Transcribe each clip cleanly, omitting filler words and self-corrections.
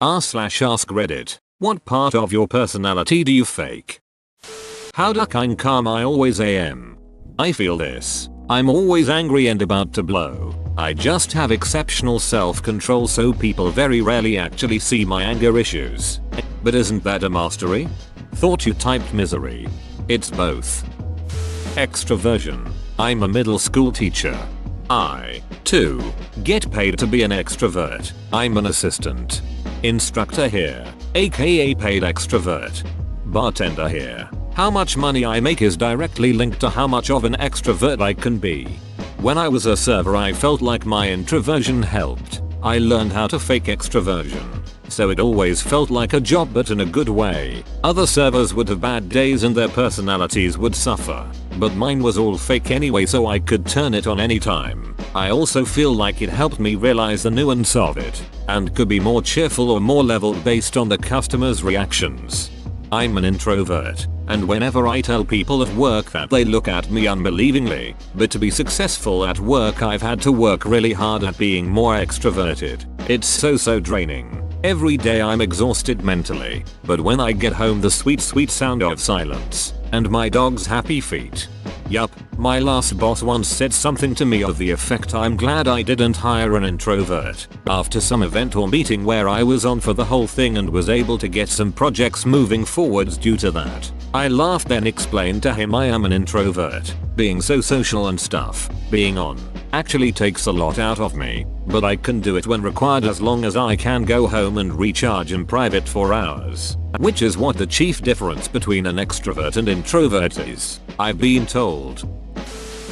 r/ask Reddit. What part of your personality do you fake? How duck I'm calm I always am. I feel this. I'm always angry and about to blow. I just have exceptional self-control so people very rarely actually see my anger issues. But isn't that a mastery? Thought you typed misery. It's both. Extroversion. I'm a middle school teacher. I, too, get paid to be an extrovert. I'm an assistant instructor here, aka paid extrovert. Bartender here. How much money I make is directly linked to how much of an extrovert I can be. When I was a server I felt like my introversion helped. I learned how to fake extroversion. So it always felt like a job but in a good way. Other servers would have bad days and their personalities would suffer. But mine was all fake anyway so I could turn it on anytime. I also feel like it helped me realize the nuance of it. And could be more cheerful or more leveled based on the customer's reactions. I'm an introvert, and whenever I tell people at work that they look at me unbelievingly, but to be successful at work I've had to work really hard at being more extroverted. It's so draining. Every day I'm exhausted mentally, but when I get home the sweet sound of silence, and my dog's happy feet. Yup, my last boss once said something to me of the effect I'm glad I didn't hire an introvert, after some event or meeting where I was on for the whole thing and was able to get some projects moving forwards due to that. I laughed then explained to him I am an introvert, being so social and stuff, being on, actually takes a lot out of me, but I can do it when required as long as I can go home and recharge in private for hours. Which is what the chief difference between an extrovert and introvert is, I've been told.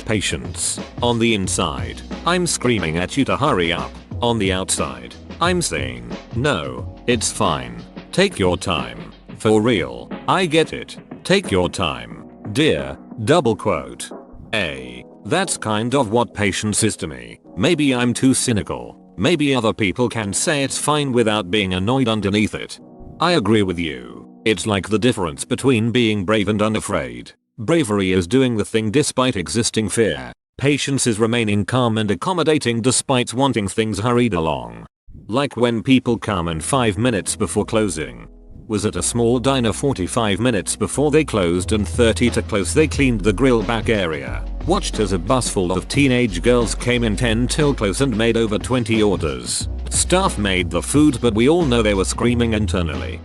Patience. On the inside, I'm screaming at you to hurry up. On the outside, I'm saying, no, it's fine. Take your time. For real, I get it. Take your time. Dear, double quote. That's kind of what patience is to me. Maybe I'm too cynical. Maybe other people can say it's fine without being annoyed underneath it. I agree with you. It's like the difference between being brave and unafraid. Bravery is doing the thing despite existing fear. Patience is remaining calm and accommodating despite wanting things hurried along. Like when people come in 5 minutes before closing. Was at a small diner 45 minutes before they closed and 30 to close they cleaned the grill back area. Watched as a bus full of teenage girls came in 10 till close and made over 20 orders. Staff made the food but we all know they were screaming internally.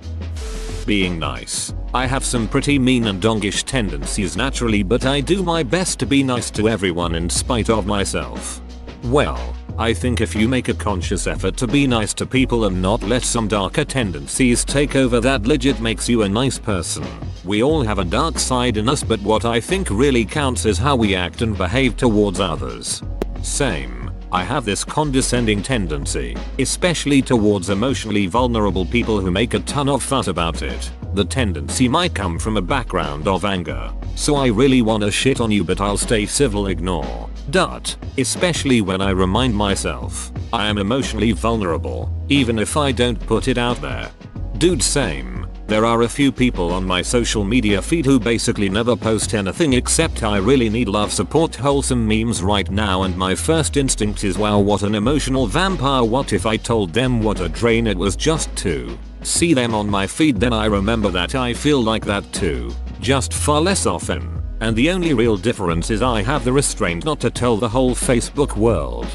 Being nice. I have some pretty mean and dongish tendencies naturally but I do my best to be nice to everyone in spite of myself. Well, I think if you make a conscious effort to be nice to people and not let some darker tendencies take over that legit makes you a nice person. We all have a dark side in us but what I think really counts is how we act and behave towards others. Same. I have this condescending tendency, especially towards emotionally vulnerable people who make a ton of fuss about it. The tendency might come from a background of anger. So I really wanna shit on you but I'll stay civil ignore. Especially when I remind myself I am emotionally vulnerable, even if I don't put it out there. Dude same. There are a few people on my social media feed who basically never post anything except I really need love support wholesome memes right now and my first instinct is wow what an emotional vampire what if I told them what a drain it was just to see them on my feed then I remember that I feel like that too, just far less often. And the only real difference is I have the restraint not to tell the whole Facebook world.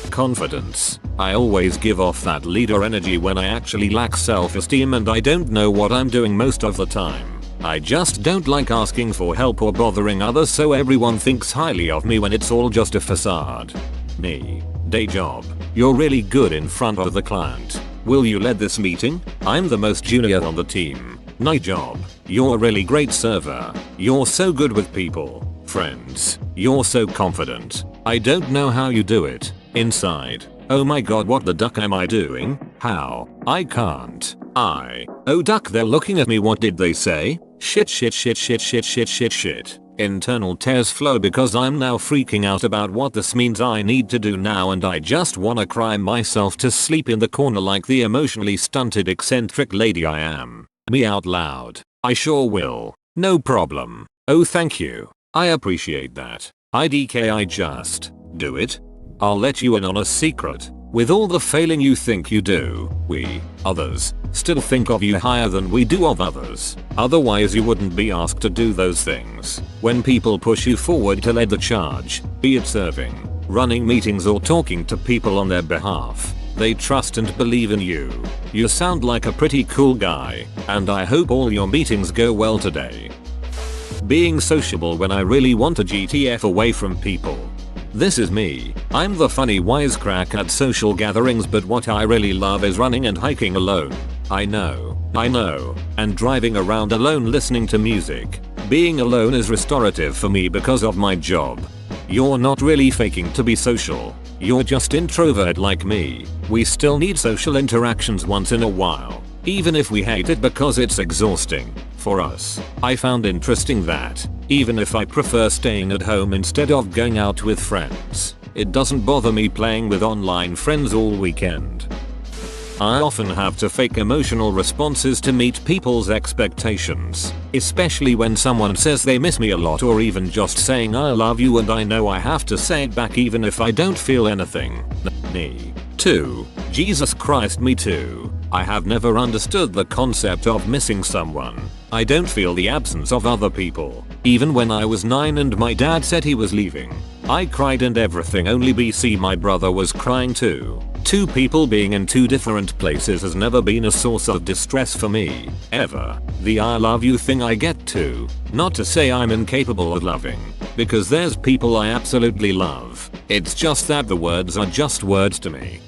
Confidence. I always give off that leader energy when I actually lack self-esteem and I don't know what I'm doing most of the time. I just don't like asking for help or bothering others so everyone thinks highly of me when it's all just a facade. Me. Day job. You're really good in front of the client. Will you lead this meeting? I'm the most junior on the team. Night job. You're a really great server. You're so good with people. Friends. You're so confident. I don't know how you do it. Inside. Oh my god what the duck am I doing? How? I can't. Oh duck they're looking at me what did they say? Shit. Internal tears flow because I'm now freaking out about what this means I need to do now and I just wanna cry myself to sleep in the corner like the emotionally stunted eccentric lady I am. Me out loud. I sure will. No problem. Oh thank you. I appreciate that. IDK I just do it. I'll let you in on a secret. With all the failing you think you do, we, others, still think of you higher than we do of others. Otherwise you wouldn't be asked to do those things. When people push you forward to lead the charge, be it serving, running meetings or talking to people on their behalf, they trust and believe in you. You sound like a pretty cool guy, and I hope all your meetings go well today. Being sociable when I really want to GTF away from people. This is me. I'm the funny wisecrack at social gatherings, but what I really love is running and hiking alone. I know, and driving around alone listening to music. Being alone is restorative for me because of my job. You're not really faking to be social. You're just introvert like me. We still need social interactions once in a while, even if we hate it because it's exhausting. For us, I found interesting that, even if I prefer staying at home instead of going out with friends, it doesn't bother me playing with online friends all weekend. I often have to fake emotional responses to meet people's expectations, especially when someone says they miss me a lot or even just saying I love you, and I know I have to say it back even if I don't feel anything. Me too. Jesus Christ, me too. I have never understood the concept of missing someone. I don't feel the absence of other people. Even when I was 9 and my dad said he was leaving, I cried and everything, only BC my brother was crying too. Two people being in two different places has never been a source of distress for me, ever. The I love you thing I get too. Not to say I'm incapable of loving, because there's people I absolutely love. It's just that the words are just words to me.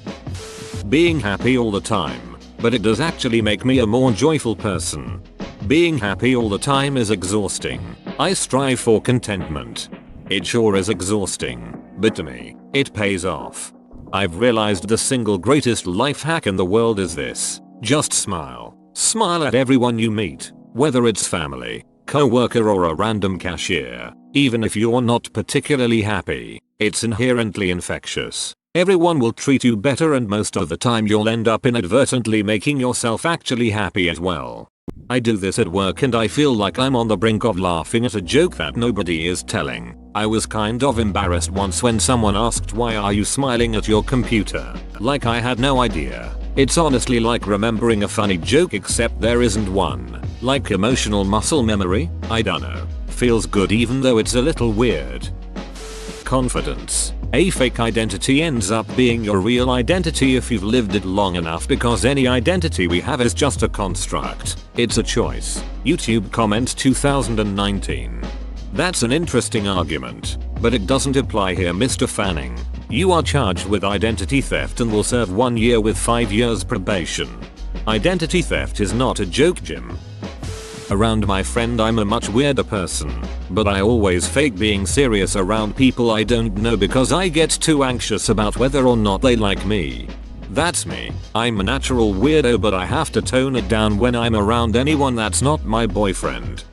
Being happy all the time, but it does actually make me a more joyful person. Being happy all the time is exhausting. I strive for contentment. It sure is exhausting, but to me, it pays off. I've realized the single greatest life hack in the world is this: just smile. Smile at everyone you meet, whether it's family, co-worker or a random cashier. Even if you're not particularly happy, it's inherently infectious. Everyone will treat you better, and most of the time you'll end up inadvertently making yourself actually happy as well. I do this at work and I feel like I'm on the brink of laughing at a joke that nobody is telling. I was kind of embarrassed once when someone asked, "Why are you smiling at your computer?" Like I had no idea. It's honestly like remembering a funny joke except there isn't one. Like emotional muscle memory? I dunno. Feels good even though it's a little weird. Confidence. A fake identity ends up being your real identity if you've lived it long enough, because any identity we have is just a construct. It's a choice. YouTube comment 2019. That's an interesting argument, but it doesn't apply here, Mr. Fanning. You are charged with identity theft and will serve 1 year with 5 years probation. Identity theft is not a joke, Jim. Around my friend I'm a much weirder person, but I always fake being serious around people I don't know because I get too anxious about whether or not they like me. That's me. I'm a natural weirdo, but I have to tone it down when I'm around anyone that's not my boyfriend.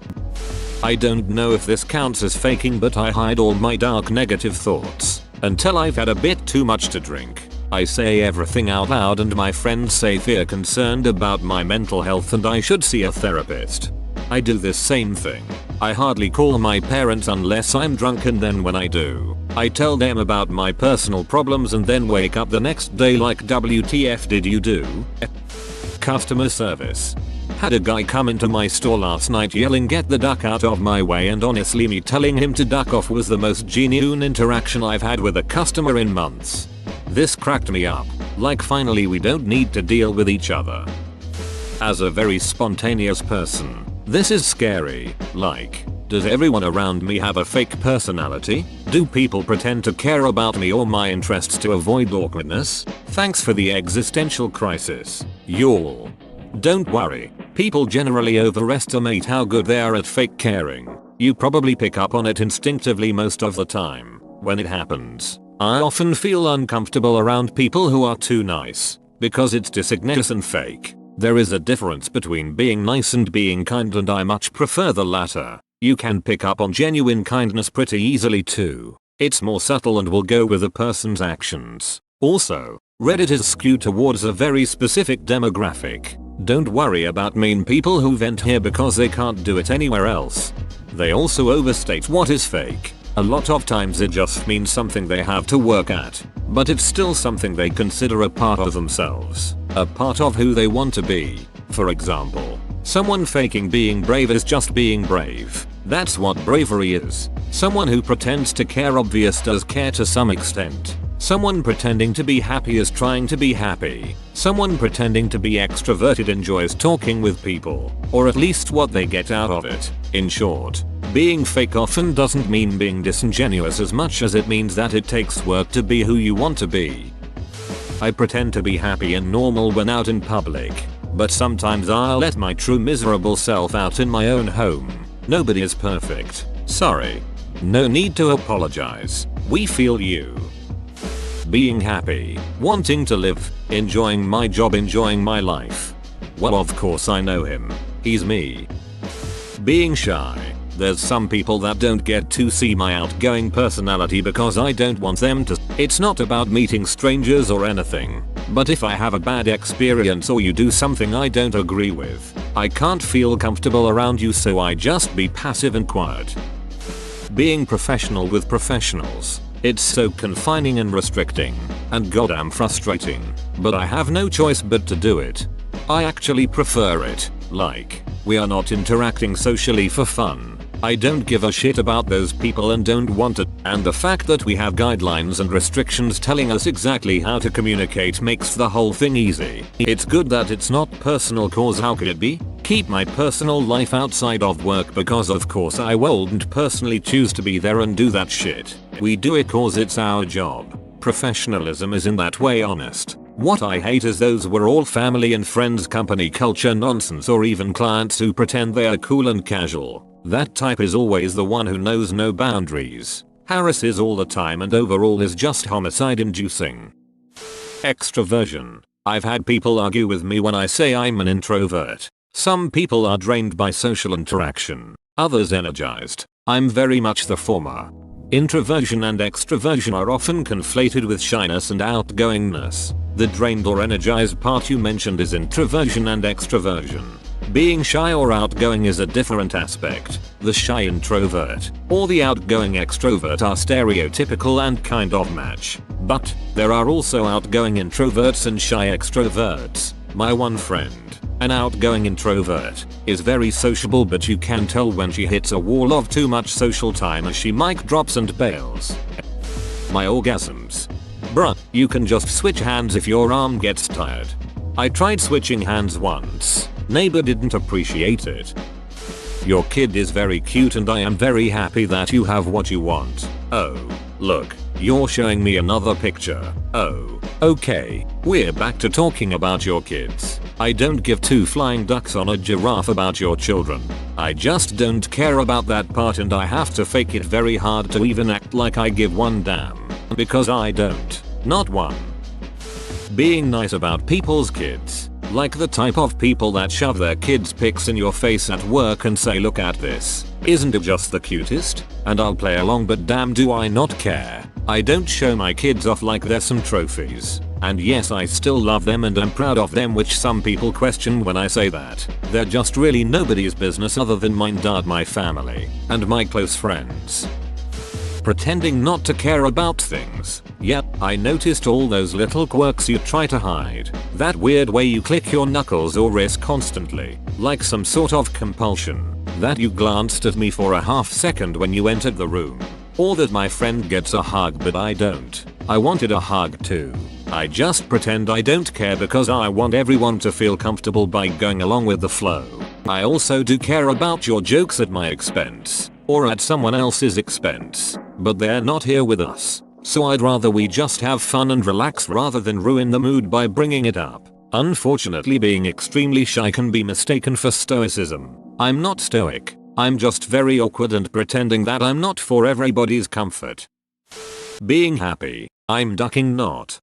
I don't know if this counts as faking, but I hide all my dark negative thoughts until I've had a bit too much to drink. I say everything out loud and my friends say they're concerned about my mental health and I should see a therapist. I do this same thing. I hardly call my parents unless I'm drunk, and then when I do, I tell them about my personal problems and then wake up the next day like, WTF did you do? Customer service. Had a guy come into my store last night yelling, "Get the duck out of my way," and honestly me telling him to duck off was the most genuine interaction I've had with a customer in months. This cracked me up. Like, finally we don't need to deal with each other. As a very spontaneous person, this is scary. Like, does everyone around me have a fake personality? Do people pretend to care about me or my interests to avoid awkwardness? Thanks for the existential crisis, y'all. Don't worry. People generally overestimate how good they are at fake caring. You probably pick up on it instinctively most of the time. When it happens, I often feel uncomfortable around people who are too nice, because it's disingenuous and fake. There is a difference between being nice and being kind, and I much prefer the latter. You can pick up on genuine kindness pretty easily too. It's more subtle and will go with a person's actions. Also, Reddit is skewed towards a very specific demographic. Don't worry about mean people who vent here because they can't do it anywhere else. They also overstate what is fake. A lot of times it just means something they have to work at, but it's still something they consider a part of themselves, a part of who they want to be. For example, someone faking being brave is just being brave. That's what bravery is. Someone who pretends to care obviously does care to some extent. Someone pretending to be happy is trying to be happy. Someone pretending to be extroverted enjoys talking with people, or at least what they get out of it. In short, being fake often doesn't mean being disingenuous as much as it means that it takes work to be who you want to be. I pretend to be happy and normal when out in public, but sometimes I'll let my true miserable self out in my own home. Nobody is perfect. Sorry. No need to apologize. We feel you. Being happy, wanting to live, enjoying my job, enjoying my life. Well, of course I know him. He's me. Being shy. There's some people that don't get to see my outgoing personality because I don't want them to. It's not about meeting strangers or anything, but if I have a bad experience or you do something I don't agree with, I can't feel comfortable around you, so I just be passive and quiet. Being professional with professionals. It's so confining and restricting, and goddamn frustrating, but I have no choice but to do it. I actually prefer it. Like, we are not interacting socially for fun. I don't give a shit about those people and don't want it, and the fact that we have guidelines and restrictions telling us exactly how to communicate makes the whole thing easy. It's good that it's not personal, cause how could it be? Keep my personal life outside of work because of course I won't personally choose to be there and do that shit. We do it cause it's our job. Professionalism is in that way honest. What I hate is those we're all family and friends company culture nonsense, or even clients who pretend they are cool and casual. That type is always the one who knows no boundaries, harasses all the time, and overall is just homicide inducing. Extroversion. I've had people argue with me when I say I'm an introvert. Some people are drained by social interaction, others energized. I'm very much the former. Introversion and extroversion are often conflated with shyness and outgoingness. The drained or energized part you mentioned is introversion and extroversion. Being shy or outgoing is a different aspect. The shy introvert or the outgoing extrovert are stereotypical and kind of match. But there are also outgoing introverts and shy extroverts. My one friend, an outgoing introvert, is very sociable, but you can tell when she hits a wall of too much social time as she mic drops and bails. My orgasms. Bruh, you can just switch hands if your arm gets tired. I tried switching hands once. Neighbor didn't appreciate it. Your kid is very cute and I am very happy that you have what you want. Oh, look, you're showing me another picture. Oh, okay, we're back to talking about your kids. I don't give two flying ducks on a giraffe about your children. I just don't care about that part, and I have to fake it very hard to even act like I give one damn. Because I don't. Not one. Being nice about people's kids. Like the type of people that shove their kids' pics in your face at work and say, look at this. Isn't it just the cutest? And I'll play along, but damn do I not care. I don't show my kids off like they're some trophies. And yes, I still love them and I'm proud of them, which some people question when I say that. They're just really nobody's business other than mine, dad, my family, and my close friends. Pretending not to care about things. Yep, I noticed all those little quirks you try to hide. That weird way you click your knuckles or wrist constantly, like some sort of compulsion. That you glanced at me for a half second when you entered the room. Or that my friend gets a hug but I don't. I wanted a hug too. I just pretend I don't care because I want everyone to feel comfortable by going along with the flow. I also do care about your jokes at my expense, or at someone else's expense, but they're not here with us. So I'd rather we just have fun and relax rather than ruin the mood by bringing it up. Unfortunately, being extremely shy can be mistaken for stoicism. I'm not stoic. I'm just very awkward and pretending that I'm not for everybody's comfort. Being happy. I'm ducking not.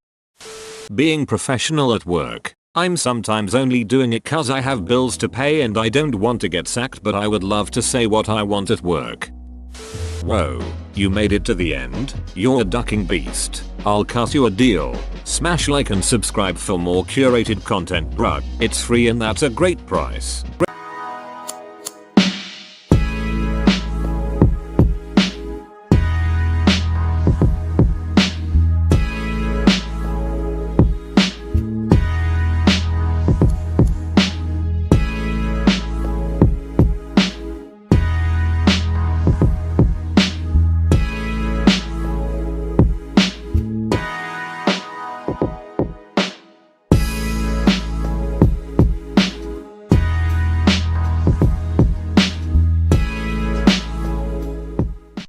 Being professional at work. I'm sometimes only doing it cause I have bills to pay and I don't want to get sacked, but I would love to say what I want at work. Whoa, you made it to the end? You're a ducking beast. I'll cut you a deal. Smash like and subscribe for more curated content, bruh. It's free and that's a great price.